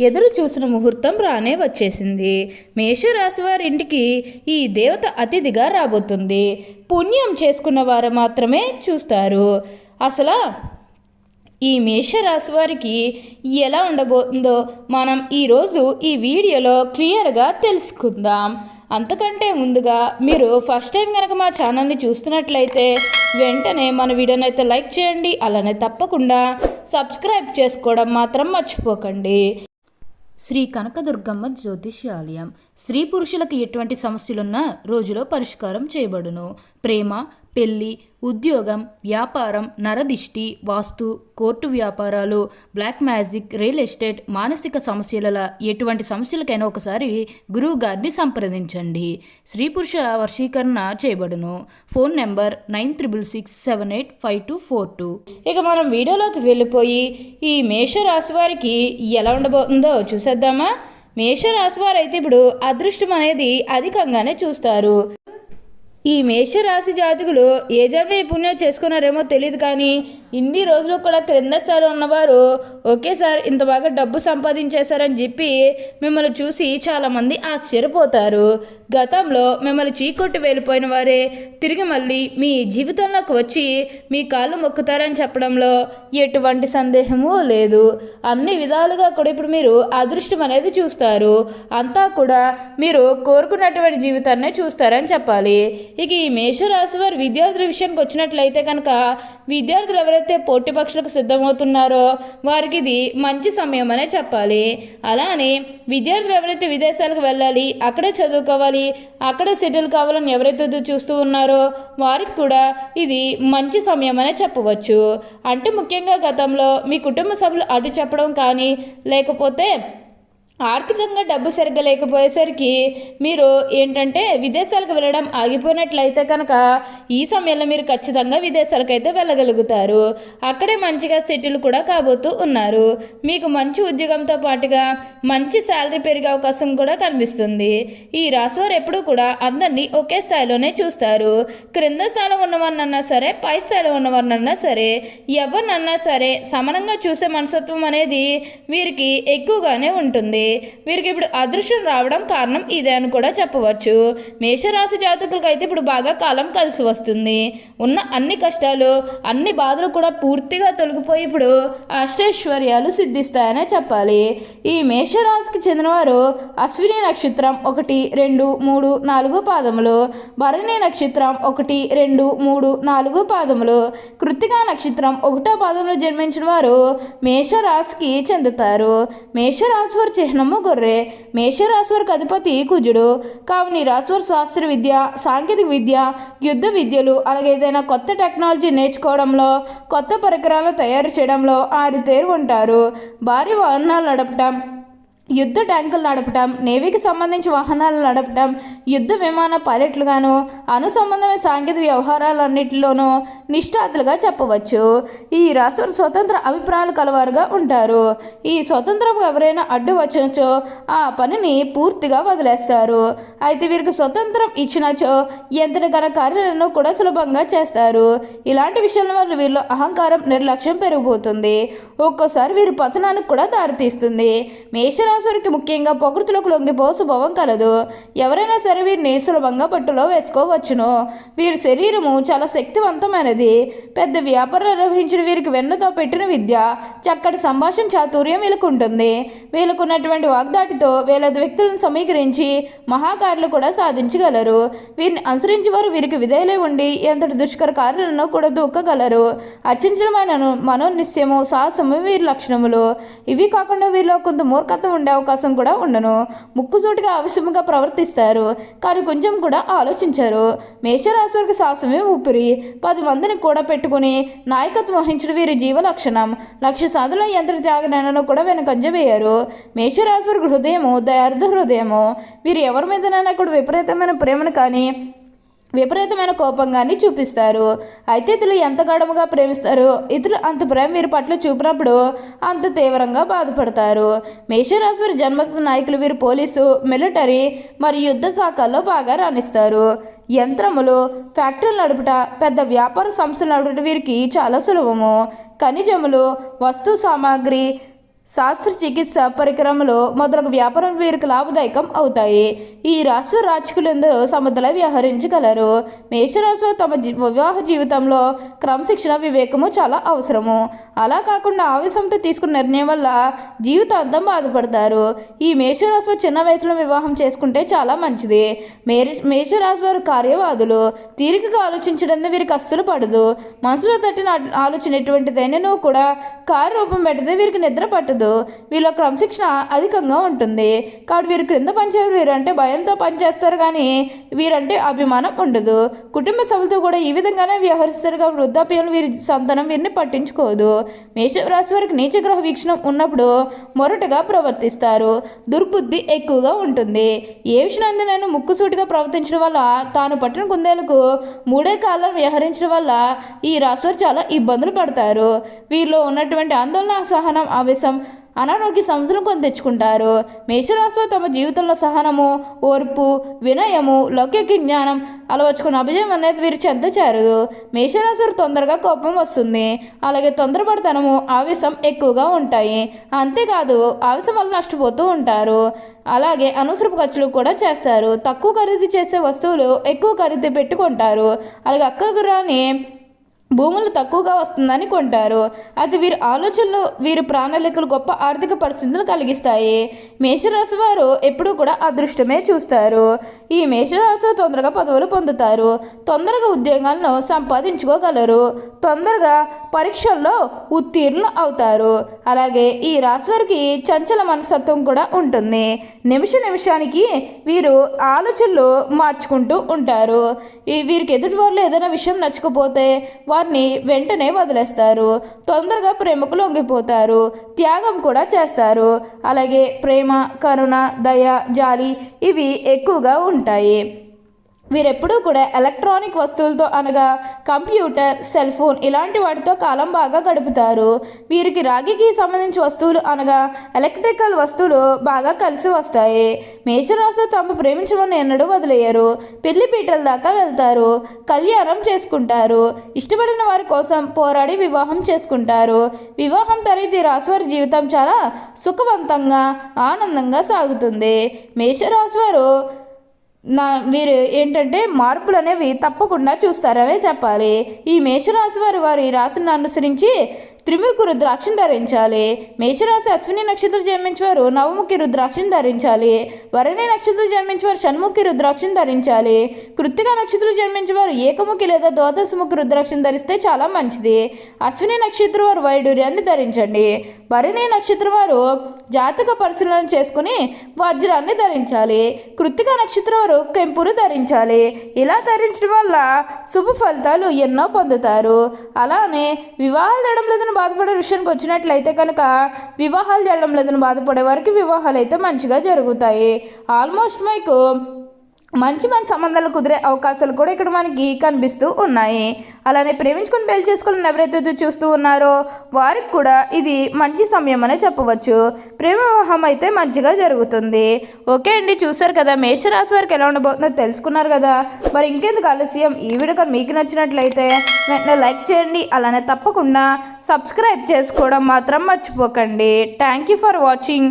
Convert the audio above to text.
ఎదురు చూసిన ముహూర్తం రానే వచ్చేసింది. మేషరాశి వారి ఇంటికి ఈ దేవత అతిథిగా రాబోతుంది. పుణ్యం చేసుకున్న వారు మాత్రమే చూస్తారు. అసలు ఈ మేషరాశి వారికి ఎలా ఉండబోతుందో మనం ఈరోజు ఈ వీడియోలో క్లియర్గా తెలుసుకుందాం. అంతకంటే ముందుగా మీరు ఫస్ట్ టైం కనుక మా ఛానల్ని చూస్తున్నట్లయితే వెంటనే మన వీడియోని అయితే లైక్ చేయండి. అలానే తప్పకుండా సబ్స్క్రైబ్ చేసుకోవడం మాత్రం మర్చిపోకండి. శ్రీ కనకదుర్గమ్మ జ్యోతిష్యాలయం. స్త్రీ పురుషులకు ఎటువంటి సమస్యలున్నా రోజులో పరిష్కారం చేయబడును. ప్రేమ, పెళ్లి, ఉద్యోగం, వ్యాపారం, నరదిష్టి, వాస్తు, కోర్టు వ్యాపారాలు, బ్లాక్ మ్యాజిక్, రియల్ ఎస్టేట్, మానసిక సమస్యల ఎటువంటి సమస్యలకైనా ఒకసారి గురువు గారిని సంప్రదించండి. స్త్రీ పురుష వర్షీకరణ చేయబడును. Phone number 9667785242. ఇక మనం వీడియోలోకి వెళ్ళిపోయి ఈ మేషరాశి వారికి ఎలా ఉండబోతుందో చూసేద్దామా. మేషరాశి వారు అయితే ఇప్పుడు అదృష్టం అనేది అధికంగానే చూస్తారు. ఈ మేషరాశి జాతకులు ఏ జన్మ పుణ్యం చేసుకున్నారేమో తెలియదు, కానీ ఇన్ని రోజులు కూడా క్రింద స్థాయిలో ఉన్నవారు ఒకేసారి ఇంత బాగా డబ్బు సంపాదించేశారని చెప్పి మిమ్మల్ని చూసి చాలామంది ఆశ్చర్యపోతారు. గతంలో మిమ్మల్ని చీకొట్టి వెళ్ళిపోయిన వారే తిరిగి మళ్ళీ మీ జీవితంలోకి వచ్చి మీ కాళ్ళు మొక్కుతారని చెప్పడంలో ఎటువంటి సందేహము లేదు. అన్ని విధాలుగా కూడా ఇప్పుడు మీరు అదృష్టం అనేది చూస్తారు. అంతా కూడా మీరు కోరుకున్నటువంటి జీవితాన్నే చూస్తారని చెప్పాలి. ఇక ఈ మేషరాశి వారి విద్యార్థుల విషయానికి వచ్చినట్లయితే కనుక విద్యార్థులు ఎవరైతే పోటీ పరీక్షలకు సిద్ధమవుతున్నారో వారికి ఇది మంచి సమయం అనే చెప్పాలి. అలానే విద్యార్థులు ఎవరైతే విదేశాలకు వెళ్ళాలి, అక్కడే చదువుకోవాలి, అక్కడే సెటిల్ కావాలని ఎవరైతే చూస్తూ ఉన్నారో వారికి కూడా ఇది మంచి సమయం అనే చెప్పవచ్చు. అంటే ముఖ్యంగా గతంలో మీ కుటుంబ సభ్యులు అడ్డు చెప్పడం కానీ లేకపోతే ఆర్థికంగా డబ్బు సరిగ్గా లేకపోయేసరికి మీరు ఏంటంటే విదేశాలకు వెళ్ళడం ఆగిపోయినట్లయితే కనుక ఈ సమయంలో మీరు ఖచ్చితంగా విదేశాలకైతే వెళ్ళగలుగుతారు. అక్కడే మంచిగా సెటిల్ కూడా కాబోతూ ఉన్నారు. మీకు మంచి ఉద్యోగంతో పాటుగా మంచి శాలరీ పెరిగే అవకాశం కూడా కనిపిస్తుంది. ఈ రాశివారు ఎప్పుడూ కూడా అందరినీ ఒకే స్థాయిలోనే చూస్తారు. క్రింద స్థాయిలో ఉన్నవారినన్నా సరే, పై స్థాయిలో ఉన్నవారినన్నా సరే, ఎవరినన్నా సరే సమానంగా చూసే మనస్తత్వం అనేది వీరికి ఎక్కువగానే ఉంటుంది. వీరికి ఇప్పుడు అదృష్టం రావడం కారణం ఇదే అని కూడా చెప్పవచ్చు. మేషరాశి జాతకులకు అయితే ఇప్పుడు బాగా కాలం కలిసి వస్తుంది. ఉన్న అన్ని కష్టాలు, అన్ని బాధలు కూడా పూర్తిగా తొలగిపోయి ఇప్పుడు అష్టైశ్వర్యాలు సిద్ధిస్తాయనే చెప్పాలి. ఈ మేషరాశికి చెందినవారు అశ్విని నక్షత్రం 1, 2, 3, 4 పాదములు, భరణి నక్షత్రం 1, 2, 3, 4 పాదములు, కృత్తికా నక్షత్రం 1వ పాదంలో జన్మించిన వారు మేషరాశికి చెందుతారు. మేషరాశి వారి చిహ్నము గొర్రె. మేషరాశి వారికి అధిపతి కుజుడు. కావున ఈ రాశి వారు శాస్త్ర విద్య, సాంకేతిక విద్య, యుద్ధ విద్యలు, అలాగే ఏదైనా కొత్త టెక్నాలజీ నేర్చుకోవడంలో, కొత్త పరికరాలు తయారు చేయడంలో ఆరితేరి ఉంటారు. భారీ వాహనాలు నడపటం, యుద్ధ ట్యాంకులు నడపటం, నేవీకి సంబంధించి వాహనాలు నడపటం, యుద్ధ విమాన పైలట్లుగాను, అణు సంబంధమైన సాంకేతిక వ్యవహారాలన్నింటిలోనూ నిష్ఠాతులుగా చెప్పవచ్చు. ఈ రాష్ట్ర స్వతంత్ర అభిప్రాయాలు కలవారుగా ఉంటారు. ఈ స్వతంత్రం ఎవరైనా అడ్డు వచ్చినచో ఆ పనిని పూర్తిగా వదిలేస్తారు. అయితే వీరికి స్వతంత్రం ఇచ్చినచో ఎంతటి ఘన కార్యాలను కూడా సులభంగా చేస్తారు. ఇలాంటి విషయాల వల్ల వీరిలో అహంకారం, నిర్లక్ష్యం పెరిగిపోతుంది. ఒక్కోసారి వీరి పతనానికి కూడా దారితీస్తుంది. మేషరాశివారికి ముఖ్యంగా ప్రకృతులకు లొంగిపో స్వభావం కలదు. ఎవరైనా సరే వీరిని సులభంగా పట్టులో వేసుకోవచ్చును. వీరి శరీరము చాలా శక్తివంతమైనది. పెద్ద వ్యాపారం నిర్వహించిన వీరికి వెన్నతో పెట్టిన విద్య, చక్కటి సంభాషణ చాతుర్యం వీళ్ళకు ఉంటుంది. వీళ్ళకున్నటువంటి వాగ్దాటితో వేలాది వ్యక్తులను సమీకరించి మహాకార్యాలు కూడా సాధించగలరు. వీరిని అనుసరించి వారు వీరికి విధేయులై ఉండి ఎంతటి దుష్కర కార్యాలను కూడా దూకగలరు. అచంచలమైన మనోనిశ్చయము, సాహసము వీరి లక్షణములు. ఇవి కాకుండా వీరిలో కొంత మూర్ఖత్వం ఉండే అవకాశం కూడా ఉండను. ముక్కుసూటిగా ఆవశ్యముగా ప్రవర్తిస్తారు, కానీ కొంచెం కూడా ఆలోచించారు. మేషరాశి వారికి సాహసమే ఊపిరి. 10 మందిని కూడా పెట్టుకుని నాయకత్వం వహించడం వీరి జీవ లక్షణం. లక్ష్య సాధనలో ఎంతటి త్యాగనైనా కూడా వెనకంజ వేయరు. మేషరాశి వారికి హృదయము దయార్థ హృదయము. వీరు ఎవరి మీదనైనా కూడా విపరీతమైన ప్రేమను కానీ విపరీతమైన కోపంగాన్ని చూపిస్తారు. అయితే ఇతరులు ఎంత గాఢముగా ప్రేమిస్తారో ఇతరులు అంత ప్రేమ వీరి పట్ల చూపినప్పుడు అంత తీవ్రంగా బాధపడతారు. మేషరాశి వారి జన్మగత నాయకులు వీరు పోలీసు, మిలిటరీ మరియు యుద్ధ శాఖల్లో బాగా రాణిస్తారు. యంత్రములు, ఫ్యాక్టరీలు నడుపుట, పెద్ద వ్యాపార సంస్థలు నడుపుట వీరికి చాలా సులభము. ఖనిజములు, వస్తు సామాగ్రి, శస్త్రచికిత్స పరికరములు మొదలగు వ్యాపారం వీరికి లాభదాయకం అవుతాయి. ఈ రాశి రాజకీయులందరూ సమర్థులై వ్యవహరించగలరు. మేషరాశి తమ వివాహ జీవితంలో క్రమశిక్షణ వివేకము చాలా అవసరము. అలా కాకుండా ఆవేశంతో తీసుకున్న నిర్ణయం వల్ల జీవితాంతం బాధపడతారు. ఈ మేషరాశి చిన్న వయసులో వివాహం చేసుకుంటే చాలా మంచిది. మేషరాశి వారు కార్యవాదులు. తీరికగా ఆలోచించడం వీరికి అస్సలు పడదు. మనసులో తట్టిన ఆలోచన ఎటువంటిదైనా కూడా కార్యరూపం పెట్టదే వీరికి నిద్ర పట్టదు. వీళ్ళ క్రమశిక్షణ అధికంగా ఉంటుంది. కాబట్టి వీరు క్రింద పనిచేయరు. వీరంటే భయంతో పనిచేస్తారు కానీ వీరంటే అభిమానం ఉండదు. కుటుంబ సభ్యులతో కూడా ఈ విధంగానే వ్యవహరిస్తారు. కాబట్టి వృద్ధాప్యంలో వీరి సంతానం వీరిని పట్టించుకోదు. మేషరాశి వారికి నీచగ్రహ వీక్షణం ఉన్నప్పుడు మొరటుగా ప్రవర్తిస్తారు. దుర్బుద్ధి ఎక్కువగా ఉంటుంది. ఏ విషయాన్ని ముక్కుసూటిగా ప్రవర్తించడం వల్ల తాను పట్టిన కుందేలకు మూడే కాలం వ్యవహరించడం వల్ల ఈ రాశివారు చాలా ఇబ్బందులు పడతారు. వీరిలో ఉన్నటువంటి ఆందోళన, అసహనం, ఆవేశం, అనారోగ్య సమస్యలు కొని తెచ్చుకుంటారు. మేషరాశిలో తమ జీవితంలో సహనము, ఓర్పు, వినయము, లౌకిక జ్ఞానం అలవర్చుకున్న అభిజయం అనేది వీరు చెంత చేరదు. మేషరాశివారు తొందరగా కోపం వస్తుంది. అలాగే తొందరపడతనము, ఆవేశం ఎక్కువగా ఉంటాయి. అంతేకాదు ఆవేశం వల్ల నష్టపోతూ ఉంటారు. అలాగే అనవసరపు ఖర్చులు కూడా చేస్తారు. తక్కువ ఖరీదు చేసే వస్తువులు ఎక్కువ ఖరీదు పెట్టుకుంటారు. అలాగే అక్కడికి రాని భూములు తక్కువగా వస్తుందని కొంటారు. అది వీరి ఆలోచనలు, వీరి ప్రణాళికలు గొప్ప ఆర్థిక పరిస్థితులు కలిగిస్తాయి. మేషరాశి వారు ఎప్పుడూ కూడా అదృష్టమే చూస్తారు. ఈ మేషరాశి తొందరగా పదవులు పొందుతారు. తొందరగా ఉద్యోగాలను సంపాదించుకోగలరు. తొందరగా పరీక్షల్లో ఉత్తీర్ణులు అవుతారు. అలాగే ఈ రాశి వారికి చంచల మనస్తత్వం కూడా ఉంటుంది. నిమిషానికి వీరు ఆలోచనలు మార్చుకుంటూ ఉంటారు. వీరికి ఎదుటి వాళ్ళు ఏదైనా విషయం నచ్చకపోతే వారిని వెంటనే వదిలేస్తారు. తొందరగా ప్రేమకు లొంగిపోతారు. త్యాగం కూడా చేస్తారు. అలాగే ప్రేమ, కరుణ, దయ, జాలి ఇవి ఎక్కువగా ఉంటాయి. వీరెప్పుడూ కూడా ఎలక్ట్రానిక్ వస్తువులతో అనగా కంప్యూటర్, సెల్ ఫోన్ ఇలాంటి వాటితో కాలం బాగా గడుపుతారు. వీరికి రాగికి సంబంధించిన వస్తువులు అనగా ఎలక్ట్రికల్ వస్తువులు బాగా కలిసి వస్తాయి. మేషరాశి తమ ప్రేమించమని ఎన్నడూ వదిలేయరు. పెళ్లి పీటల దాకా వెళ్తారు. కళ్యాణం చేసుకుంటారు. ఇష్టపడిన వారి కోసం పోరాడి వివాహం చేసుకుంటారు. వివాహం తర్వాత ఈ రాశి వారి జీవితం చాలా సుఖవంతంగా, ఆనందంగా సాగుతుంది. మేషరాశి వారు వీరు ఏంటంటే మార్పులు అనేవి తప్పకుండా చూస్తారనే చెప్పాలి. ఈ మేషరాశి వారి రాశిని అనుసరించి త్రిముఖి రుద్రాక్షను ధరించాలి. మేషరాశి అశ్విని నక్షత్రం జన్మించేవారు నవముఖి రుద్రాక్షను ధరించాలి. భరణి నక్షత్రం జన్మించేవారు షణ్ముఖి రుద్రాక్షను ధరించాలి. కృత్తిక నక్షత్రం జన్మించేవారు ఏకముఖి లేదా ద్వాదశముఖి రుద్రాక్షను ధరిస్తే చాలా మంచిది. అశ్విని నక్షత్రం వారు వైడూర్యాన్ని ధరించండి. భరణి నక్షత్రం వారు జాతక పరిశీలన చేసుకుని వజ్రాన్ని ధరించాలి. కృత్తిక నక్షత్రం వారు కెంపురు ధరించాలి. ఇలా ధరించడం వల్ల శుభ ఫలితాలు ఎన్నో పొందుతారు. అలానే వివాహాలు జరగడం లేదని బాధపడే విషయానికి వచ్చినట్లయితే కనుక వివాహాలు జరగడం లేదని బాధపడే వారికి వివాహాలు అయితే మంచిగా జరుగుతాయి. ఆల్మోస్ట్ మీకు మంచి సంబంధాలు కుదిరే అవకాశాలు కూడా ఇక్కడ మనకి కనిపిస్తూ ఉన్నాయి. అలానే ప్రేమించుకుని పెళ్లి చేసుకోవాలని ఎవరైతే చూస్తూ ఉన్నారో వారికి కూడా ఇది మంచి సమయం అనే చెప్పవచ్చు. ప్రేమ వివాహం అయితే మంచిగా జరుగుతుంది. ఓకే అండి, చూసారు కదా మేషరాశి వారికి ఎలా ఉండబోతుందో తెలుసుకున్నారు కదా. మరి ఇంకెందుకు ఆలస్యం, ఈ వీడియో కానీ మీకు నచ్చినట్లయితే వెంటనే లైక్ చేయండి. అలానే తప్పకుండా సబ్స్క్రైబ్ చేసుకోవడం మాత్రం మర్చిపోకండి. Thank you for watching.